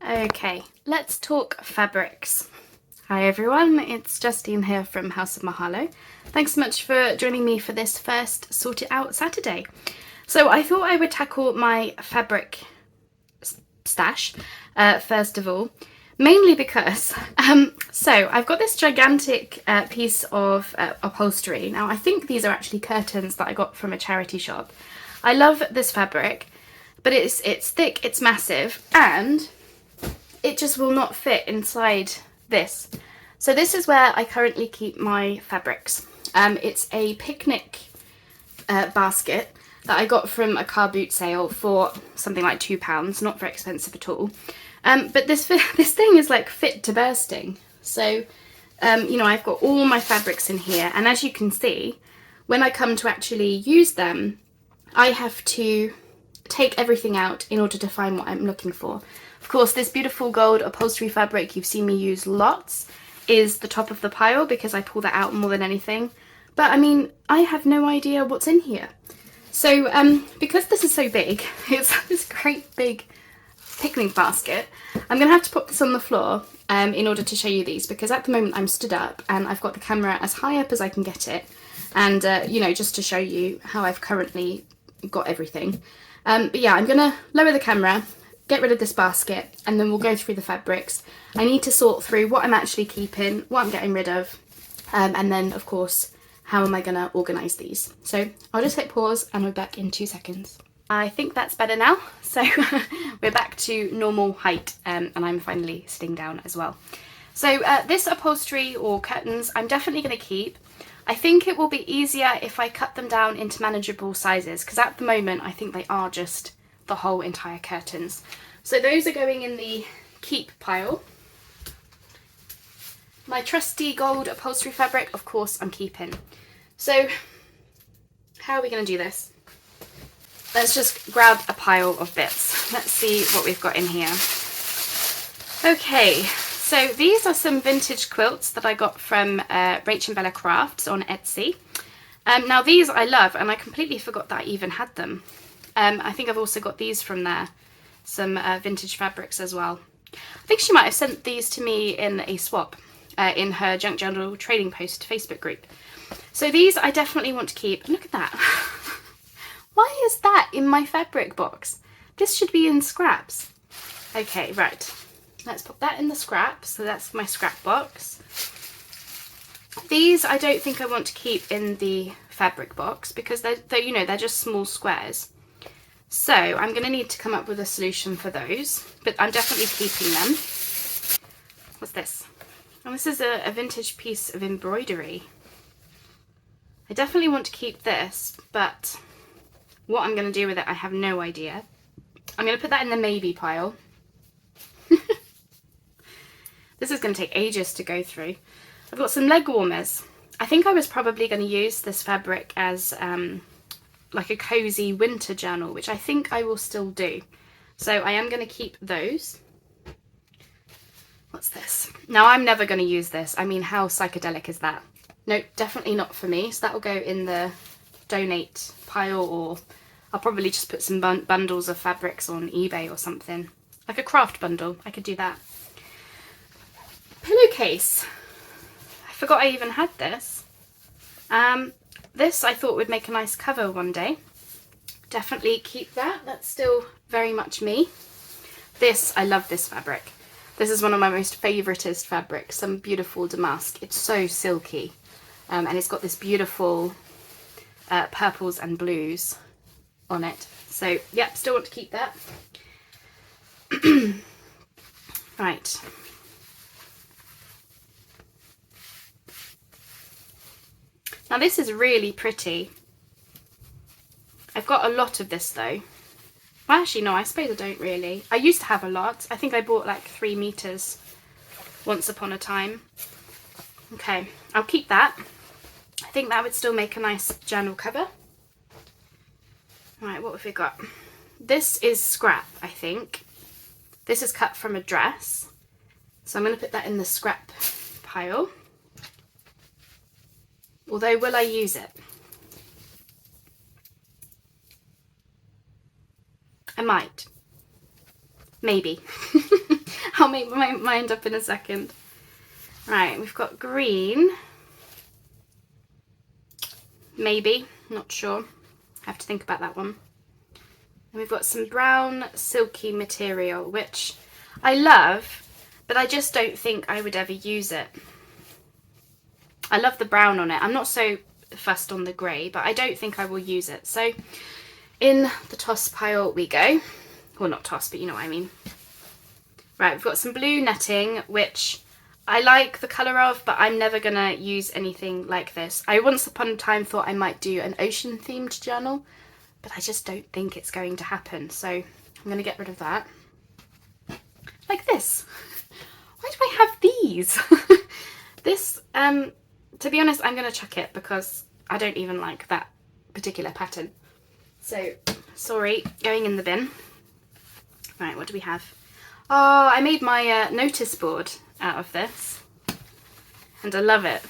Okay, let's talk fabrics. Hi everyone, it's Justine here from House of Mahalo. Thanks so much for joining me for this first Sort It Out Saturday. So I thought I would tackle my fabric stash first of all, mainly because, so I've got this gigantic piece of upholstery. Now I think these are actually curtains that I got from a charity shop. I love this fabric, but it's thick, it's massive, and it just will not fit inside this. So this is where I currently keep my fabrics. It's a picnic basket that I got from a car boot sale for something like £2, not very expensive at all. But this thing is like fit to bursting. So, you know, I've got all my fabrics in here, and as you can see, when I come to actually use them, I have to take everything out in order to find what I'm looking for. Of course, this beautiful gold upholstery fabric you've seen me use lots is the top of the pile because I pull that out more than anything. But I mean, I have no idea what's in here. So because this is so big, it's this great big picnic basket, I'm going to have to put this on the floor in order to show you these, because at the moment I'm stood up and I've got the camera as high up as I can get it, and you know, just to show you how I've currently got everything. But yeah, I'm going to lower the camera, get rid of this basket, and then we'll go through the fabrics. I need to sort through what I'm actually keeping, what I'm getting rid of, and then of course, how am I going to organise these. So I'll just hit pause and we're back in 2 seconds. I think that's better now. So we're back to normal height, and I'm finally sitting down as well. So this upholstery or curtains, I'm definitely going to keep. I think it will be easier if I cut them down into manageable sizes, because at the moment I think they are just the whole entire curtains. So those are going in the keep pile. My trusty gold upholstery fabric, of course, I'm keeping. So how are we going to do this? Let's just grab a pile of bits. Let's see what we've got in here. Okay, so these are some vintage quilts that I got from Rach and Bella Crafts on Etsy. Now these I love, and I completely forgot that I even had them. I think I've also got these from there, some vintage fabrics as well. I think she might have sent these to me in a swap in her Junk Journal Trading Post Facebook group. So these I definitely want to keep. Look at that. Why is that in my fabric box? This should be in scraps. Okay, right. Let's put that in the scraps. So that's my scrap box. These I don't think I want to keep in the fabric box because they're you know, they're just small squares. So I'm going to need to come up with a solution for those, but I'm definitely keeping them. What's this? Oh, this is a vintage piece of embroidery. I definitely want to keep this, but what I'm going to do with it, I have no idea. I'm going to put that in the maybe pile. This is going to take ages to go through. I've got some leg warmers. I think I was probably going to use this fabric as like a cozy winter journal, which I think I will still do. So I am going to keep those. What's this? Now I'm never going to use this. I mean, how psychedelic is that? No, definitely not for me. So that will go in the donate pile, or I'll probably just put some bundles of fabrics on eBay or something. Like a craft bundle, I could do that. Pillowcase. I forgot I even had this. This I thought would make a nice cover one day. Definitely keep that. That's still very much me. This, I love this fabric. This is one of my most favouriteest fabrics, some beautiful damask. It's so silky, and it's got this beautiful purples and blues on it. So yeah, still want to keep that. Right. Now this is really pretty. I've got a lot of this though. Well, actually no, I suppose I don't really. I used to have a lot. I think I bought like 3 meters once upon a time. Okay, I'll keep that. I think that would still make a nice journal cover. Right, what have we got? This is scrap, I think. This is cut from a dress. So I'm going to put that in the scrap pile. Although, will I use it? I might. Maybe. I'll make my mind up in a second. Right, we've got green. Maybe, not sure. I have to think about that one. And we've got some brown silky material, which I love, but I just don't think I would ever use it. I love the brown on it. I'm not so fussed on the grey, but I don't think I will use it. So in the toss pile we go. Well, not toss, but you know what I mean. Right, we've got some blue netting, which I like the colour of, but I'm never going to use anything like this. I once upon a time thought I might do an ocean themed journal, but I just don't think it's going to happen. So I'm going to get rid of that. Like this. Why do I have these? This, to be honest, I'm going to chuck it because I don't even like that particular pattern. So, sorry, going in the bin. Right, what do we have? Oh, I made my notice board out of this, and I love it.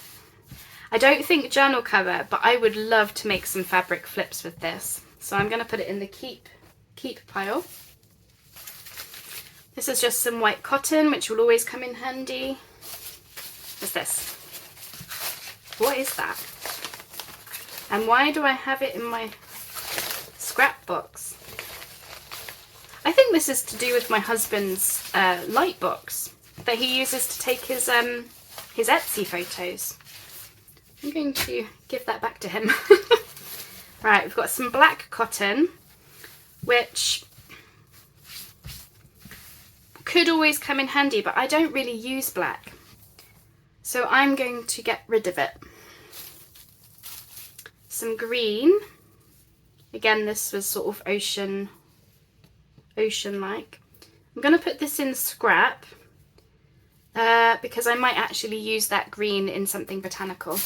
I don't think journal cover, but I would love to make some fabric flips with this. So I'm going to put it in the keep pile. This is just some white cotton, which will always come in handy. What's this? What is that? And why do I have it in my scrap box? I think this is to do with my husband's light box that he uses to take his Etsy photos. I'm going to give that back to him. Right, we've got some black cotton, which could always come in handy, but I don't really use black. So I'm going to get rid of it. Some green. Again, this was sort of ocean-like. I'm going to put this in scrap because I might actually use that green in something botanical.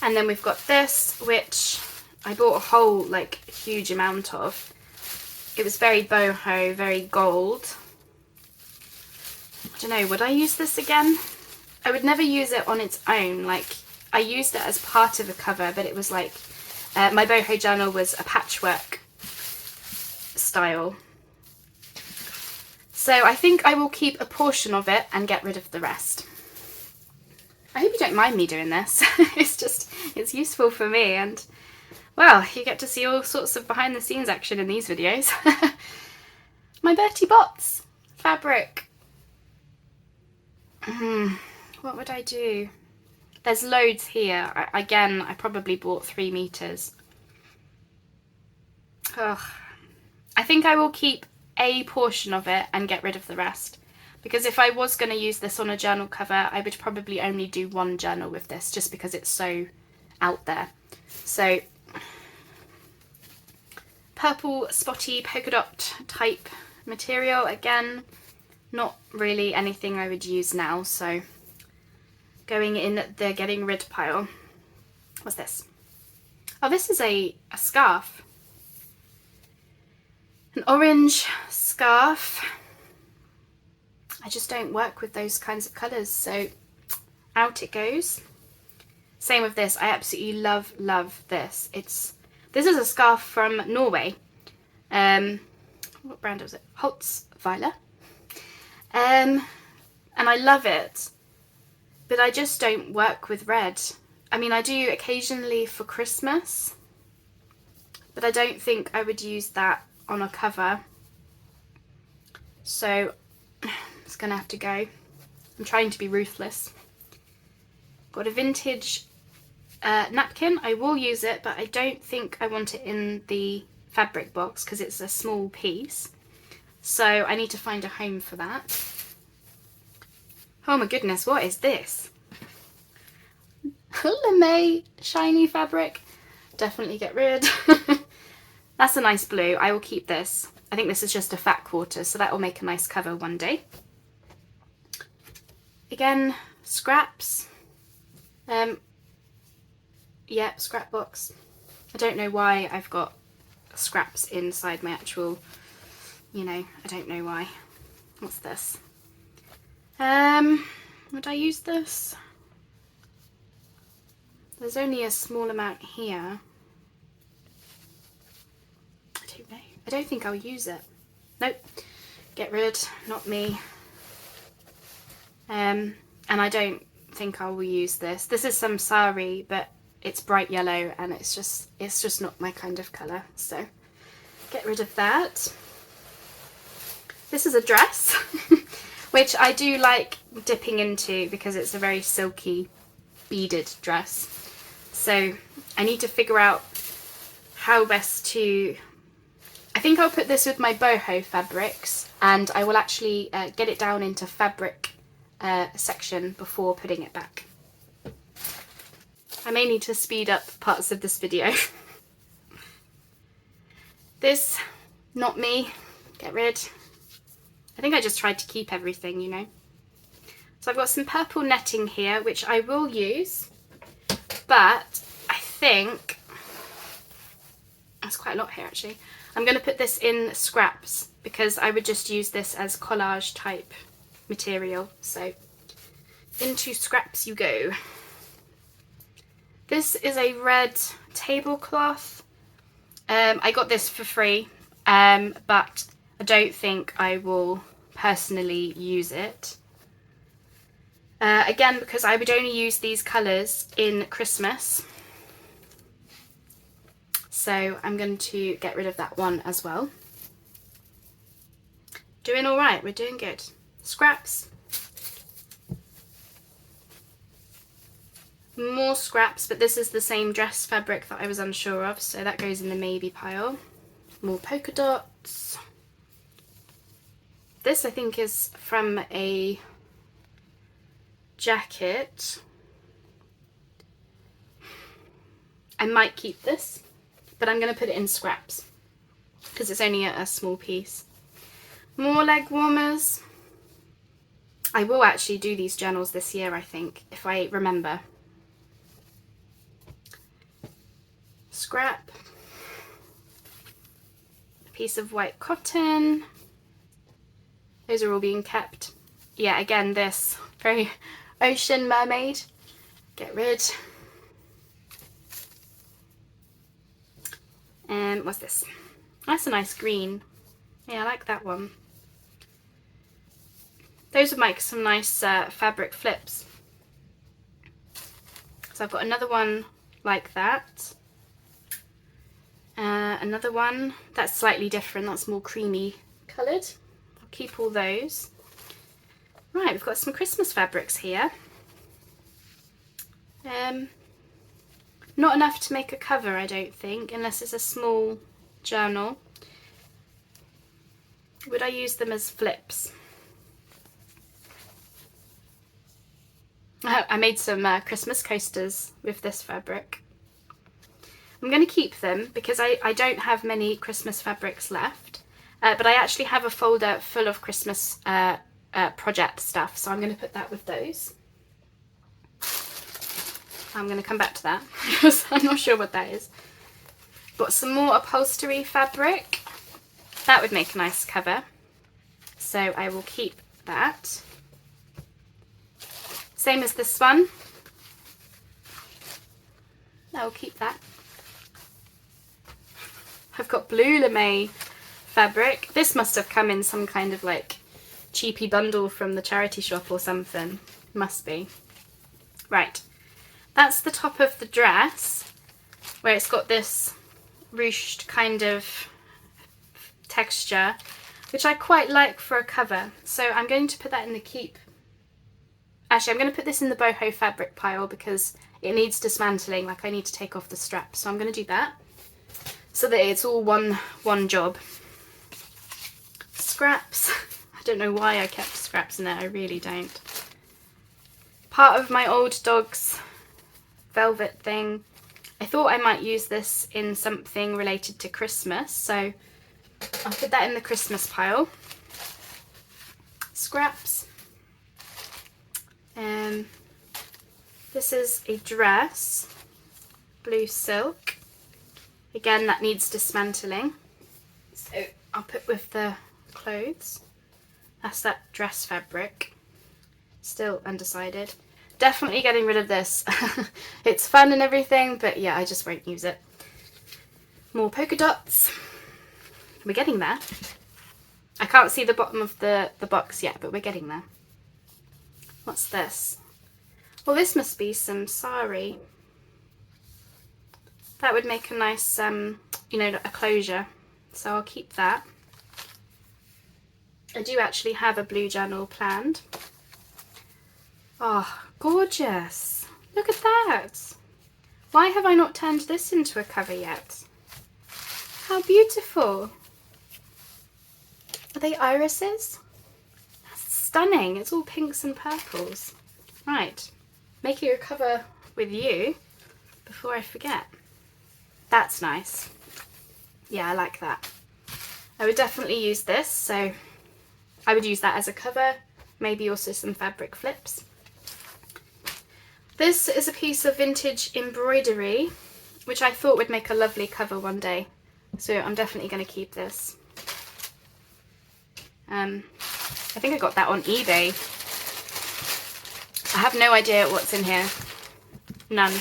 And then we've got this, which I bought a whole, like, huge amount of. It was very boho, very gold. I don't know, would I use this again? I would never use it on its own. Like, I used it as part of a cover, but it was like, my boho journal was a patchwork style. So I think I will keep a portion of it and get rid of the rest. I hope you don't mind me doing this. It's useful for me, and well, you get to see all sorts of behind the scenes action in these videos. My Bertie Bott's fabric. What would I do? There's loads here. Again, I probably bought 3 meters. Ugh. I think I will keep a portion of it and get rid of the rest. Because if I was going to use this on a journal cover, I would probably only do one journal with this, just because it's so out there. So, purple spotty polka dot type material. Again, not really anything I would use now, so going in the getting rid pile. What's this? Oh, this is a scarf. An orange scarf. I just don't work with those kinds of colours, so out it goes. Same with this. I absolutely love this. This is a scarf from Norway. What brand was it? Holtzweiler. And I love it, but I just don't work with red. I mean, I do occasionally for Christmas, but I don't think I would use that on a cover. So it's gonna have to go. I'm trying to be ruthless. Got a vintage napkin. I will use it, but I don't think I want it in the fabric box because it's a small piece. So I need to find a home for that. Oh my goodness, what is this? Lame shiny fabric. Definitely get rid. That's a nice blue. I will keep this. I think this is just a fat quarter, so that will make a nice cover one day. Again, scraps. Yeah, scrap box. I don't know why I've got scraps inside my actual, you know, I don't know why. What's this? Would I use this? There's only a small amount here. I don't know. I don't think I'll use it. Nope. Get rid, not me. And I don't think I will use this. This is some sari, but it's bright yellow and it's just not my kind of colour. So get rid of that. This is a dress, which I do like dipping into because it's a very silky beaded dress. So I need to figure out how best to, I think I'll put this with my boho fabrics, and I will actually get it down into fabric section before putting it back. I may need to speed up parts of this video. This, not me, get rid. I think I just tried to keep everything, you know. So I've got some purple netting here, which I will use, but I think, that's quite a lot here actually. I'm going to put this in scraps because I would just use this as collage type material. So into scraps you go. This is a red tablecloth. I got this for free, but I don't think I will personally use it. Again, because I would only use these colours in Christmas. So I'm going to get rid of that one as well. Doing all right, we're doing good. Scraps. More scraps, but this is the same dress fabric that I was unsure of, so that goes in the maybe pile. More polka dots. This I think is from a jacket. I might keep this, but I'm going to put it in scraps because it's only a small piece. More leg warmers. I will actually do these journals this year, I think, if I remember. Scrap. A piece of white cotton. Those are all being kept. Yeah, again, this very ocean mermaid. Get rid. And what's this? That's a nice green. Yeah, I like that one. Those would make some nice fabric flips. So I've got another one like that. Another one that's slightly different, that's more creamy coloured. I'll keep all those. Right, we've got some Christmas fabrics here. Not enough to make a cover, I don't think, unless it's a small journal. Would I use them as flips? I made some Christmas coasters with this fabric. I'm going to keep them because I don't have many Christmas fabrics left, but I actually have a folder full of Christmas project stuff, so I'm going to put that with those. I'm going to come back to that because I'm not sure what that is. Got some more upholstery fabric. That would make a nice cover, so I will keep that. Same as this one. I will keep that. I've got blue lame fabric. This must have come in some kind of like cheapy bundle from the charity shop or something. Must be. Right. That's the top of the dress where it's got this ruched kind of texture, which I quite like for a cover. So I'm going to put that in the keep. Actually, I'm going to put this in the boho fabric pile because it needs dismantling. Like, I need to take off the straps, so I'm going to do that so that it's all one job. Scraps. I don't know why I kept scraps in there. I really don't. Part of my old dog's velvet thing. I thought I might use this in something related to Christmas, so I'll put that in the Christmas pile. Scraps. This is a dress, blue silk. Again, that needs dismantling, so I'll put with the clothes. That's that dress fabric. Still undecided. Definitely getting rid of this. It's fun and everything, but yeah, I just won't use it. More polka dots. We're getting there. I can't see the bottom of the box yet, but we're getting there. What's this? Well, this must be some sari. That would make a nice, you know, a closure. So I'll keep that. I do actually have a blue journal planned. Oh, gorgeous. Look at that. Why have I not turned this into a cover yet? How beautiful. Are they irises? That's stunning. It's all pinks and purples. Right, making a cover with you before I forget. That's nice. Yeah, I like that. I would definitely use this, so I would use that as a cover, maybe also some fabric flips. This is a piece of vintage embroidery, which I thought would make a lovely cover one day. So I'm definitely going to keep this. I think I got that on eBay. I have no idea what's in here. None.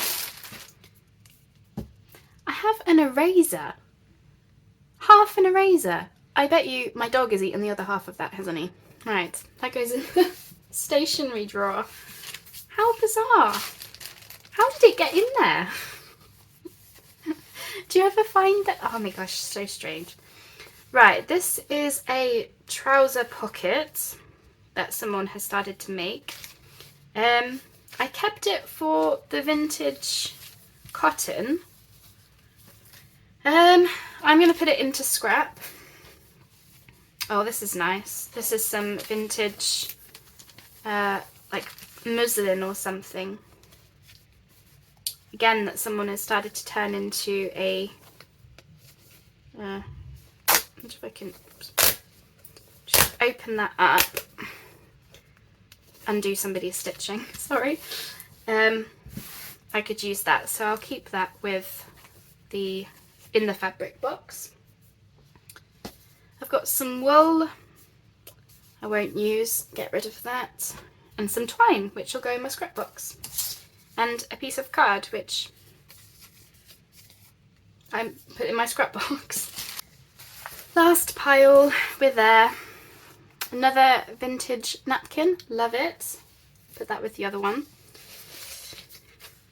I have an eraser. Half an eraser. I bet you my dog has eaten the other half of that, hasn't he? Right, that goes in the stationery drawer. How bizarre. How did it get in there? Do you ever find that? Oh my gosh, so strange. Right, this is a trouser pocket that someone has started to make. I kept it for the vintage cotton. I'm going to put it into scrap. Oh, this is nice. This is some vintage, like muslin or something. Again, that someone has started to turn into a, I wonder if I can just open that up, undo somebody's stitching, sorry. I could use that, so I'll keep that with in the fabric box. I've got some wool I won't use, get rid of that, and some twine, which will go in my scrap box, and a piece of card, which I put in my scrap box. Last pile, we're there. Another vintage napkin, love it. Put that with the other one.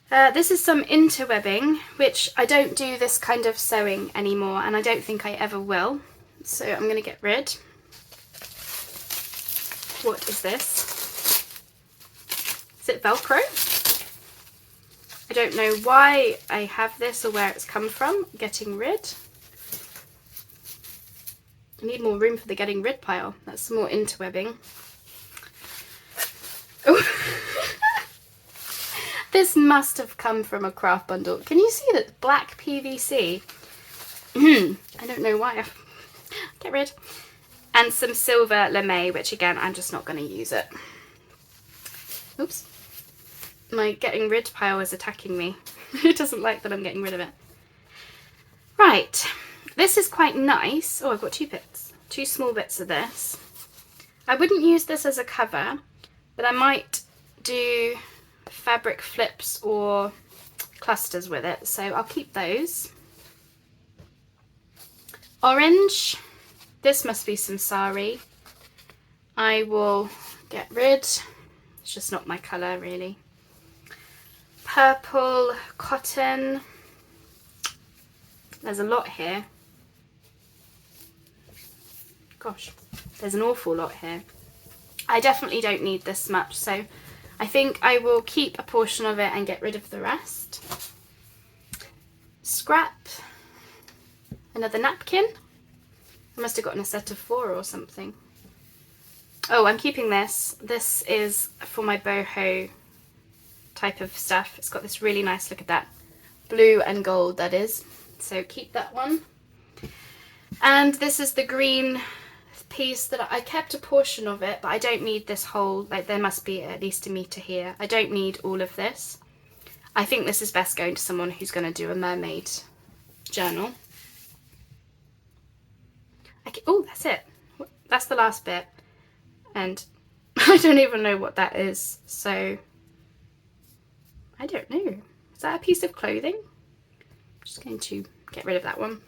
This is some interwebbing, which I don't do this kind of sewing anymore, and I don't think I ever will. So I'm going to get rid. What is this? Is it Velcro? I don't know why I have this or where it's come from. Getting rid. I need more room for the getting rid pile. That's some more interwebbing. Oh. This must have come from a craft bundle. Can you see that black PVC? I don't know why. Get rid. And some silver lame, which again, I'm just not going to use it. Oops. My getting rid pile is attacking me. It doesn't like that I'm getting rid of it. Right. This is quite nice. Oh, I've got two bits. Two small bits of this. I wouldn't use this as a cover, but I might do fabric flips or clusters with it, so I'll keep those. Orange. This must be some sari. I will get rid. It's just not my colour, really. Purple cotton. There's a lot here. Gosh, there's an awful lot here. I definitely don't need this much, so I think I will keep a portion of it and get rid of the rest. Scrap. Another napkin. I must have gotten a set of 4 or something. Oh, I'm keeping this. This is for my boho type of stuff. It's got this really nice, look at that, blue and gold that is. So keep that one. And this is the green piece that I kept a portion of it, but I don't need this whole, like there must be at least a meter here. I don't need all of this. I think this is best going to someone who's going to do a mermaid journal. Oh, that's it. That's the last bit. And I don't even know what that is. So I don't know. Is that a piece of clothing? I'm just going to get rid of that one.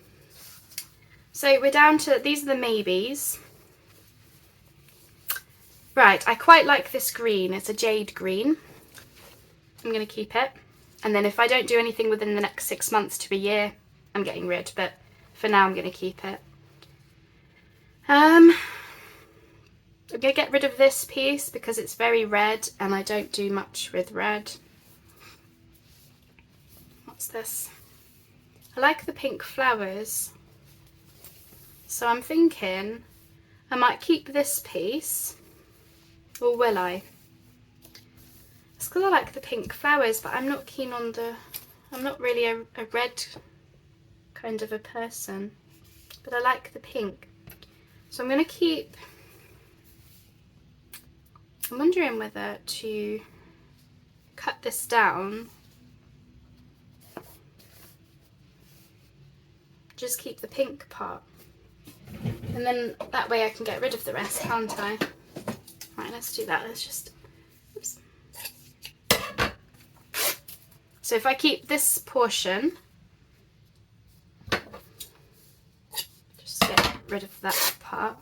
So we're down to, these are the maybes. Right, I quite like this green. It's a jade green. I'm going to keep it. And then if I don't do anything within the next 6 months to a year, I'm getting rid. But for now, I'm going to keep it. I'm going to get rid of this piece because it's very red and I don't do much with red. What's this? I like the pink flowers. So I'm thinking I might keep this piece. Or will I? It's because I like the pink flowers, but I'm not keen on I'm not really a red kind of a person. But I like the pink. So I'm going to keep... I'm wondering whether to cut this down. Just keep the pink part. And then that way I can get rid of the rest, can't I? Right, let's do that. Let's just... Oops. So if I keep this portion, just get rid of that part.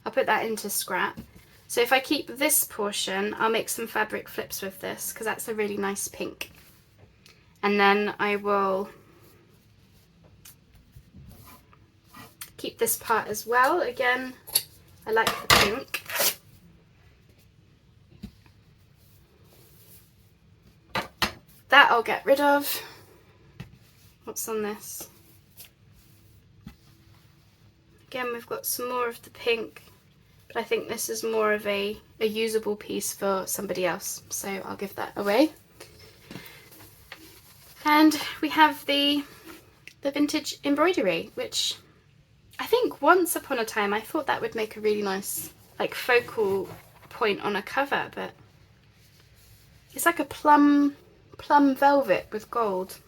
I'll put that into scrap. So if I keep this portion, I'll make some fabric flips with this because that's a really nice pink. And then I will keep this part as well. Again, I like the pink. That I'll get rid of. What's on this? Again, we've got some more of the pink, but I think this is more of a usable piece for somebody else, so I'll give that away. And we have the vintage embroidery, which I think once upon a time I thought that would make a really nice like focal point on a cover, but it's like a plum velvet with gold.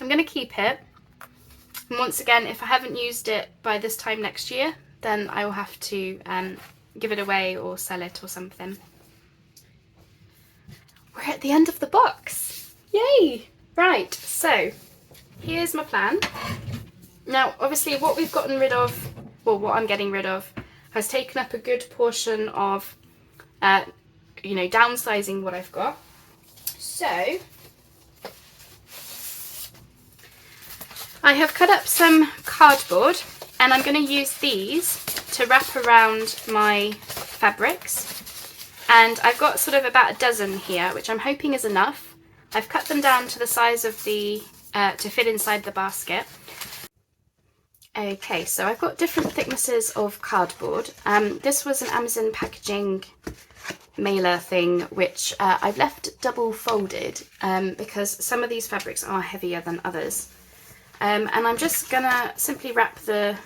I'm going to keep it, and once again, if I haven't used it by this time next year, then I will have to give it away or sell it or something. We're at the end of the box. Yay! Right, so here's my plan. Now, obviously what we've gotten rid of, well, what I'm getting rid of, has taken up a good portion of, you know, downsizing what I've got. So, I have cut up some cardboard and I'm going to use these to wrap around my fabrics. And I've got sort of about a dozen here, which I'm hoping is enough. I've cut them down to the size of the, to fit inside the basket. Okay, so I've got different thicknesses of cardboard. This was an Amazon packaging mailer thing, which I've left double folded because some of these fabrics are heavier than others. And I'm just gonna simply wrap the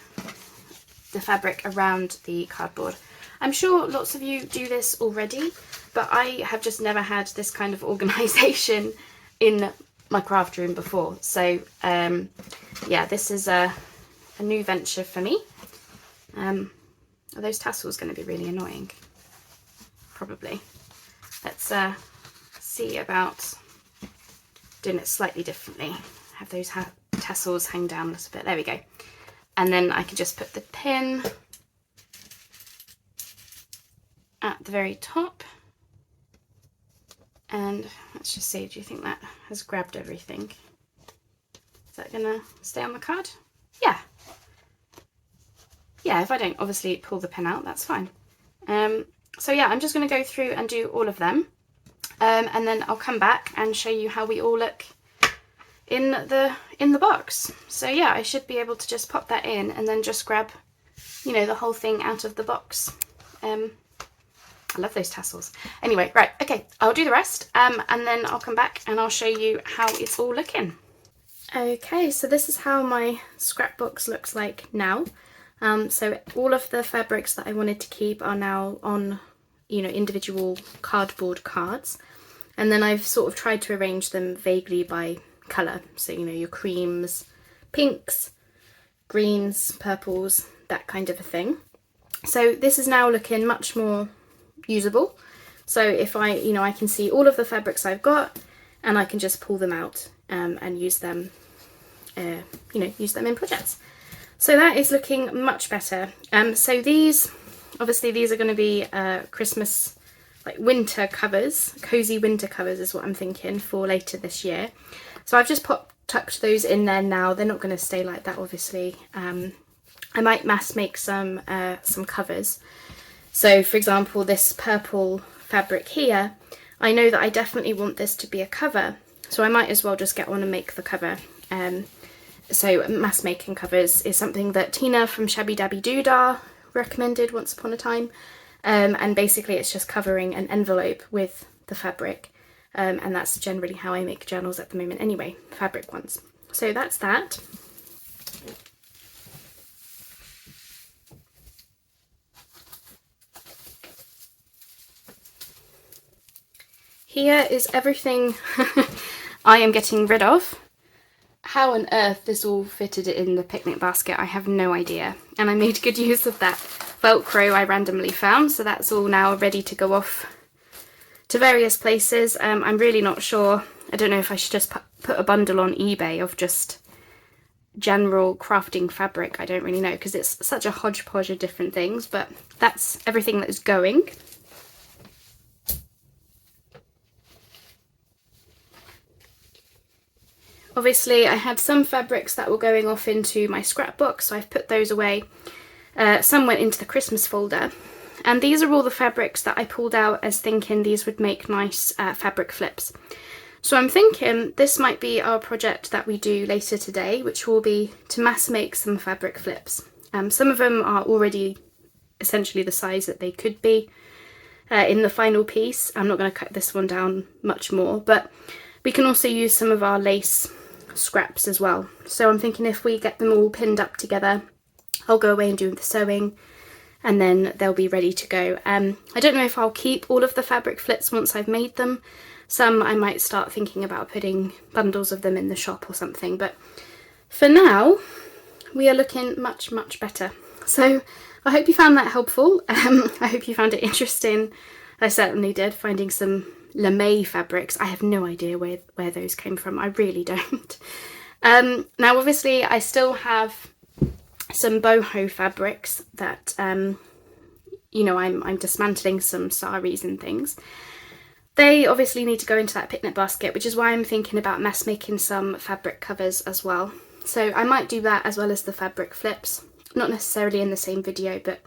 fabric around the cardboard. I'm sure lots of you do this already, but I have just never had this kind of organisation in my craft room before. So yeah, this is a new venture for me. Are those tassels going to be really annoying? Probably. Let's see about doing it slightly differently. Have those tassels hang down a little bit. There we go. And then I can just put the pin at the very top. And let's just see, do you think that has grabbed everything? Is that gonna stay on the card? Yeah. Yeah, if I don't obviously pull the pin out, that's fine. So yeah, I'm just gonna go through and do all of them. And then I'll come back and show you how we all look in the box. So yeah, I should be able to just pop that in and then just grab, you know, the whole thing out of the box. I love those tassels. Anyway, right, okay, I'll do the rest and then I'll come back and I'll show you how it's all looking. Okay, so this is how my scrapbox looks like now. So all of the fabrics that I wanted to keep are now on, you know, individual cardboard cards. And then I've sort of tried to arrange them vaguely by colour. So, you know, your creams, pinks, greens, purples, that kind of a thing. So this is now looking much more usable. So if I, you know, I can see all of the fabrics I've got and I can just pull them out and use them, you know, use them in projects. So that is looking much better. So these, obviously these are going to be Christmas, like winter covers, cozy winter covers is what I'm thinking for later this year. So I've just tucked those in there now. They're not going to stay like that, obviously. I might mass make some covers. So for example, this purple fabric here, I know that I definitely want this to be a cover, so I might as well just get on and make the cover. So mass making covers is something that Tina from Shabby Dabby Doodah recommended once upon a time, and basically it's just covering an envelope with the fabric, and that's generally how I make journals at the moment anyway, fabric ones. So that's that. Here is everything I am getting rid of. How on earth this all fitted in the picnic basket, I have no idea. And I made good use of that Velcro I randomly found, so that's all now ready to go off to various places. I'm really not sure. I don't know if I should just put a bundle on eBay of just general crafting fabric. I don't really know, because it's such a hodgepodge of different things, but that's everything that is going. Obviously I had some fabrics that were going off into my scrapbook, so I've put those away. Some went into the Christmas folder, and these are all the fabrics that I pulled out as thinking these would make nice fabric flips. So I'm thinking this might be our project that we do later today, which will be to mass make some fabric flips. Some of them are already essentially the size that they could be in the final piece. I'm not going to cut this one down much more, but we can also use some of our lace scraps as well. So I'm thinking if we get them all pinned up together, I'll go away and do the sewing, and then they'll be ready to go. I don't know if I'll keep all of the fabric flips once I've made them. Some I might start thinking about putting bundles of them in the shop or something, but for now we are looking much, much better. So I hope you found that helpful. I hope you found it interesting. I certainly did, finding some lame fabrics. I have no idea where those came from. I really don't. Now obviously I still have some boho fabrics that you know, I'm dismantling some saris and things. They obviously need to go into that picnic basket, which is why I'm thinking about mass making some fabric covers as well. So I might do that as well as the fabric flips, not necessarily in the same video, but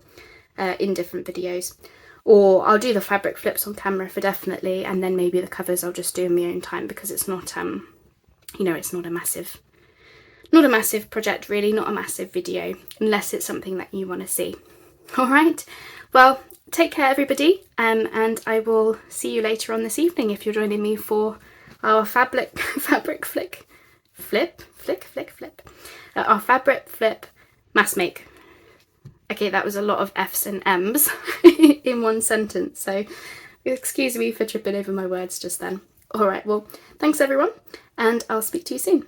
in different videos. Or I'll do the fabric flips on camera for definitely, and then maybe the covers I'll just do in my own time, because it's not, you know, it's not a massive project really, not a massive video, unless it's something that you want to see. Alright, well, take care everybody, and I will see you later on this evening if you're joining me for our fabric flip, our fabric flip mass make. Okay, that was a lot of F's and M's in one sentence, so excuse me for tripping over my words just then. Alright, well, thanks everyone, and I'll speak to you soon.